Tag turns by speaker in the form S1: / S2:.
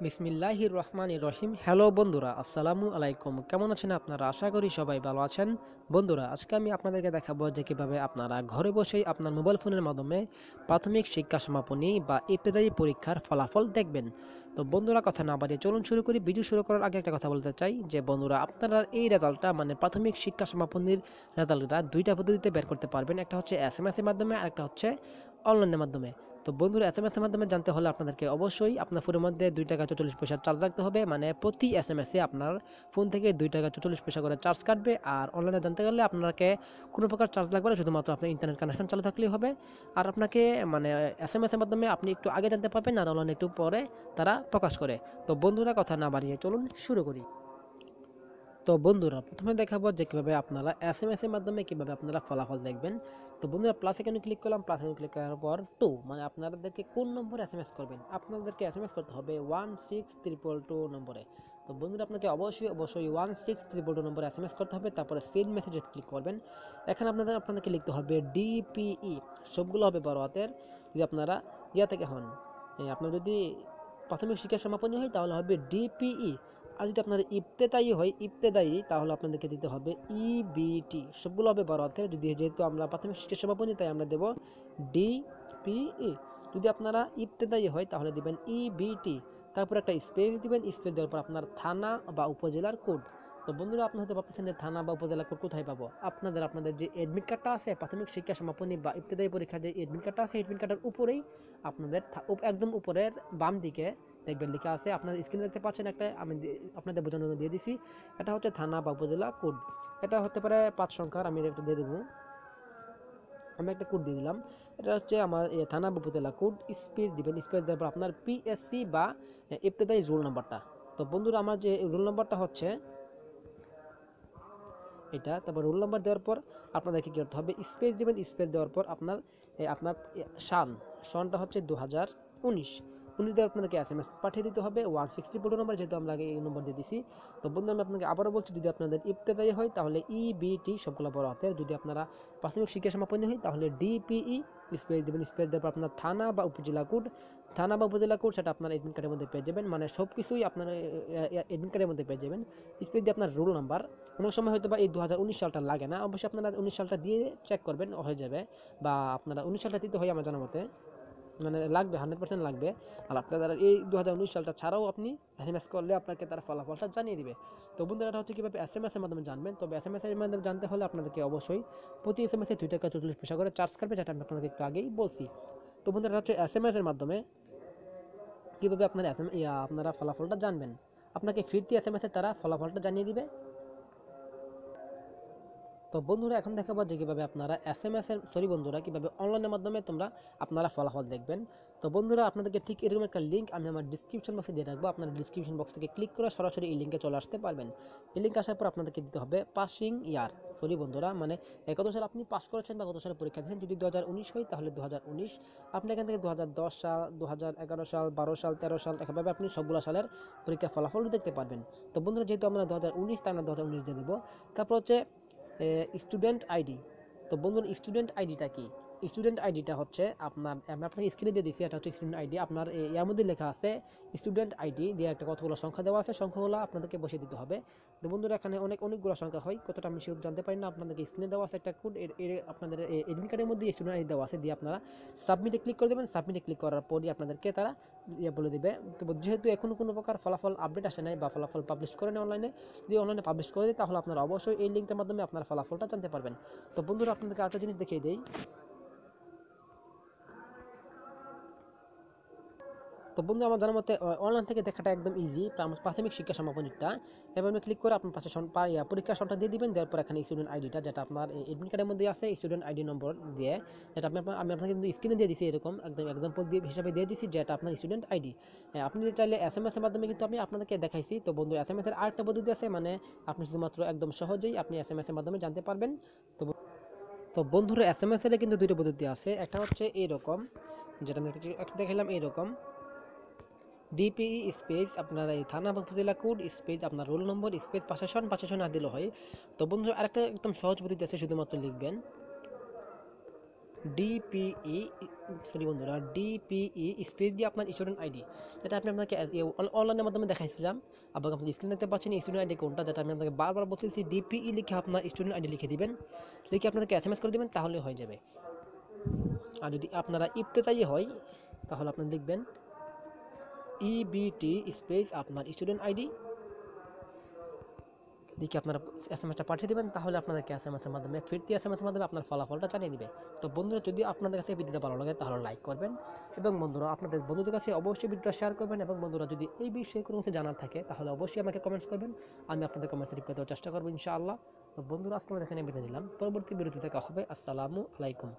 S1: বিসমিল্লাহির রহমানির রহিম। হ্যালো বন্ধুরা, আসসালামু আলাইকুম। কেমন আছেন আপনারা? আশা করি সবাই ভালো আছেন। বন্ধুরা, আজকে আমি আপনাদেরকে দেখাবো যে কিভাবে আপনারা ঘরে বসেই আপনার মোবাইল ফোনের মাধ্যমে প্রাথমিক শিক্ষা সমাপনী বা ইবতেদায়ী পরীক্ষার ফলাফল দেখবেন। তো বন্ধুরা, কথা না বাড়িয়ে চলুন শুরু করি। ভিডিও শুরু করার আগে একটা কথা বলতে চাই যে বন্ধুরা, আপনারা এই রেজাল্টটা মানে প্রাথমিক শিক্ষা সমাপনীর রেজাল্টটা দুইটা পদ্ধতিতে বের করতে পারবেন। একটা হচ্ছে SMS এর মাধ্যমে, আর একটা হচ্ছে অনলাইনের মাধ্যমে। তো বন্ধুরা, SMS এর মাধ্যমে জানতে হলে আপনাদেরকে অবশ্যই আপনার ফোনের মধ্যে 2 টাকা 44 পয়সা চার্জ রাখতে হবে। মানে প্রতি SMS এ আপনার ফোন থেকে 2 টাকা 44 পয়সা করে চার্জ কাটবে। আর অনলাইনে জানতে গেলে আপনাকে কোনো প্রকার চার্জ লাগবে না, শুধুমাত্র আপনার ইন্টারনেট কানেকশন চালু থাকলেই হবে। আর আপনাকে মানে SMS এর মাধ্যমে আপনি একটু আগে জানতে পারবেন, আর অনলাইনে একটু পরে তারা প্রকাশ করে। তো বন্ধুরা, কথা না বাড়িয়ে চলুন শুরু করি। তো বন্ধুরা, প্রথমে দেখাবো যে কীভাবে আপনারা SMS এর মাধ্যমে কীভাবে আপনারা ফলাফল দেখবেন। তো বন্ধুরা, প্লাস এখানে ক্লিক করলাম। প্লাস এখানে ক্লিক করার পর 2 মানে আপনাদেরকে কোন নম্বরে SMS করবেন, আপনাদেরকে SMS করতে হবে 16322 নম্বরে। তো বন্ধুরা, আপনাকে অবশ্যই 16322 নম্বরে SMS করতে হবে। তারপরে সেন্ড মেসেজে ক্লিক করবেন। এখানে আপনাদেরকে লিখতে হবে DPE, সবগুলো হবে বড় হাতের। যদি আপনারা থেকে হন, আপনার যদি প্রাথমিক শিক্ষা সমাপনী হয় তাহলে হবে DPE। আর যদি আপনার ইবতেদায়ী তাহলে আপনাদেরকে দিতে হবে EBT, সবগুলো হবে বড় হাতের। যেহেতু আমরা প্রাথমিক শিক্ষা সমাপনী তাই আমরা দেব DPE। যদি আপনারা ইবতেদায়ী হয় তাহলে দিবেন EBT, তারপর একটা স্পেস দিবেন। স্পেস দেওয়ার পর আপনার থানা বা উপজেলার কোড। তো বন্ধুরা, আপনি হয়তো ভাবতেছেন যে থানা বা উপজেলা কোড কোথায় পাবো। আপনাদের যে এডমিট কার্ডটা আছে প্রাথমিক শিক্ষা সমাপনী বা ইবতেদায়ী পরীক্ষার যে এডমিট কার্ডটা আছে, এডমিট কার্ডের উপরেই আপনাদের একদম উপরের বাম দিকে দেখবেন লেখা আছে। আপনার স্ক্রিনে দেখতে পাচ্ছেন একটা, আমি আপনাদের বোঝানোর জন্য দিয়ে দিছি। এটা হচ্ছে থানা বা উপজেলা কোড। এটা হতে পারে 5 সংখ্যার, আমি একটা দিয়ে দেবো। আমি একটা কোড দিয়ে দিলাম। এটা হচ্ছে আমার থানা বা উপজেলা কোড। স্পেস দিবেন। স্পেস দেওয়ার পর আপনার PSC বা ইবতেদায়ী রোল নাম্বারটা। তো বন্ধুরা, আমার যে রোল নাম্বারটা হচ্ছে এটা। তারপর রোল নাম্বার দেওয়ার পর আপনাদেরকে কী করতে হবে, স্পেস দিবেন। স্পেস দেওয়ার পর আপনার আপনার সনটা হচ্ছে 2019 দেওয়ার আপনাদেরকে SMS পাঠিয়ে দিতে হবে 164 নম্বর, যেহেতু আমরা আগে এই নম্বর দিয়ে দিছি। তো বন্ধু, আমি আপনাকে আবারও বলছি, যদি আপনাদের ইবতেদায়ী হয় তাহলে EBT, সবগুলো বড় হাতের। যদি আপনারা প্রাথমিক শিক্ষা সমাপনী হয় তাহলে DPE। স্পেস দেবেন। স্পেস দেওয়ার পর আপনার থানা বা উপজেলা কোড। সেটা আপনার এডমিট কার্ডের মধ্যে পেয়ে যাবেন। মানে সব কিছুই আপনার এডমিট কার্ডের মধ্যে পেয়ে যাবেন। স্পেস দিয়ে আপনার রোল নাম্বার। কোনো সময় হয়তো বা এই 2019 সালটা লাগে না, অবশ্যই আপনারা 19 সালটা দিয়ে চেক করবেন, হয়ে যাবে। বা আপনারা 19 সালটা দিতে হয় আমার জানা মতে, মানে লাগবে, 100% লাগবে। আর আপনারা এই 2019 সালটা ছাড়াও আপনি SMS করলে আপনাকে তারা ফলাফলটা জানিয়ে দিবে। তো বন্ধুরা, এটা হচ্ছে কীভাবে SMS এর মাধ্যমে জানবেন। তবে SMS এর মাধ্যমে জানতে হলে আপনাদেরকে অবশ্যই প্রতি SMS এ 2 টাকা 44 পয়সা করে চার্জ করবে, যেটা আমি আপনাদেরকে একটু আগেই বলছি। তো বন্ধুরা, এটা হচ্ছে SMS এর মাধ্যমে কীভাবে আপনারা ফলাফলটা জানবেন। আপনাকে ফিরতি SMS এ তারা ফলাফলটা জানিয়ে দিবে। তো বন্ধুরা, এখন দেখাবো যে কীভাবে আপনারা কীভাবে অনলাইনের মাধ্যমে আপনারা ফলাফল দেখবেন। তো বন্ধুরা, আপনাদেরকে ঠিক এরকম একটা লিঙ্ক আমি আমার ডিসক্রিপশন বক্সে দিয়ে রাখবো। আপনারা ডিসক্রিপশন বক্স থেকে ক্লিক করে সরাসরি এই লিঙ্কে চলে আসতে পারবেন। এই লিঙ্ক আসার পর আপনাদেরকে দিতে হবে পাসিং ইয়ার। বন্ধুরা, মানে কত সালে আপনি পাস করেছেন বা কত সালে পরীক্ষা দিয়েছেন। যদি 2019 হয় তাহলে 2019। আপনি এখান থেকে 2010 সাল, 2011 সাল, 12 সাল, 13 সাল, এভাবে আপনি সবগুলো সালের পরীক্ষার ফলাফল দেখতে পারবেন। তো বন্ধুরা, যেহেতু আমরা 2019, তাই আমরা 2019 দিয়ে দেবো। তারপর হচ্ছে স্টুডেন্ট আইডি। তো বন্ধুর স্টুডেন্ট আইডিটা কি? স্টুডেন্ট আইডিটা হচ্ছে আমি আপনাকে স্ক্রিনে দিয়ে দিচ্ছি। এটা হচ্ছে স্টুডেন্ট আইডি। আপনার এর মধ্যে লেখা আছে স্টুডেন্ট আইডি দিয়ে একটা কতগুলো সংখ্যা দেওয়া আছে, সংখ্যাগুলো আপনাদেরকে বসিয়ে দিতে হবে। তো বন্ধুরা, এখানে অনেকগুলো সংখ্যা হয়, কতটা আমি শিওর জানতে পারি না। আপনাদেরকে স্ক্রিনে দেওয়া আছে একটা কোড, আপনাদের এডমিট কার্ডের মধ্যে স্টুডেন্ট আইডি দেওয়া আছে, দিয়ে আপনারা সাবমিটে ক্লিক করে দেবেন। সাবমিটে ক্লিক করার পরই আপনাদেরকে তারা বলে দেবে। তো যেহেতু এখনও কোনো প্রকার ফলাফল আপডেট আসে নাই বা ফলাফল পাবলিশ করে নেই অনলাইনে, যদি অনলাইনে পাবলিশ করে দেয় তাহলে আপনারা অবশ্যই এই লিঙ্কের মাধ্যমে আপনার ফলাফলটা জানতে পারবেন। তো বন্ধুরা, আপনাদেরকে আরেকটা জিনিস দেখিয়ে দেই। তো বন্ধু, আমার জানার মতে অনলাইন থেকে দেখাটা একদম ইজি। প্রাথমিক শিক্ষা সমাপনীটা এবার আপনি ক্লিক করে আপনার পাশে পরীক্ষার সনটা দিয়ে দিবেন। দেওয়ার পর এখানে স্টুডেন্ট আইডিটা, যেটা আপনার এডমিট কার্ডের মধ্যে আছে, স্টুডেন্ট আইডি নম্বর দিয়ে, যেটা আমি আপনাকে কিন্তু স্ক্রিনে দিয়ে দিচ্ছি, এরকম একদম এক্সাম্পল হিসাবে দিয়ে দিচ্ছি, যেটা আপনার স্টুডেন্ট আইডি। আপনি চাইলে SMS এর মাধ্যমে কিন্তু আমি আপনাদেরকে দেখাইছি। তো বন্ধু, SMS এর আরেকটা পদ্ধতি আছে, মানে আপনি শুধুমাত্র একদম সহজেই আপনি SMS এর মাধ্যমে জানতে পারবেন। তো বন্ধুরা, SMS এর কিন্তু দুটো পদ্ধতি আছে। একটা হচ্ছে এইরকম, যেটা আমি একটা দেখালাম, এইরকম DPE স্পেস আপনার এই থানা বা উপজেলা কোড স্পেস আপনার রোল নম্বর স্পেস পাশে না দিলেও হয়। তো বন্ধুরা, আরেকটা একদম সহজ পদ্ধতি আছে, শুধুমাত্র লিখবেন ডিপিই, সরি বন্ধুরা, ডিপিই স্পেস দিয়ে আপনার স্টুডেন্ট আইডি, যেটা আমি আপনাকে অনলাইনের মাধ্যমে দেখাইছিলাম, এবং আপনি স্ক্রিন দেখতে পাচ্ছেন স্টুডেন্ট আইডি কোনটা, যেটা আমি আপনাকে বারবার বলতেছি। ডিপিই লিখে আপনার স্টুডেন্ট আইডি লিখে দিবেন, লিখে আপনাদেরকে এসএমএস করে দিবেন, তাহলে হয়ে যাবে। আর যদি আপনারা ইবতেদায়ী হয়, তাহলে আপনি লিখবেন ইবিটি স্পেস আপনার স্টুডেন্ট আইডি, লিখে আপনারা এসএমএসটা পাঠিয়ে দেবেন, তাহলে আপনাদেরকে এসএমএসের মাধ্যমে, ফিরতি এসএমএসের মাধ্যমে আপনার ফলাফলটা জানিয়ে দিবে। তো বন্ধুরা, যদি আপনাদের কাছে ভিডিওটা ভালো লাগে তাহলে লাইক করবেন, এবং বন্ধুরা আপনাদের বন্ধুদের কাছে অবশ্যই ভিডিওটা শেয়ার করবেন, এবং বন্ধুরা যদি এই বিষয়ে কোনো কিছু জানার থাকে তাহলে অবশ্যই আমাকে কমেন্টস করবেন, আমি আপনাদের কমেন্টস রিপ্লাই দেওয়ার চেষ্টা করবো ইনশাআল্লাহ। তো বন্ধুরা, আজকে আমরা এখানে বিদায় নিলাম, পরবর্তী ভিডিওতে দেখা হবে। আসসালামু আলাইকুম।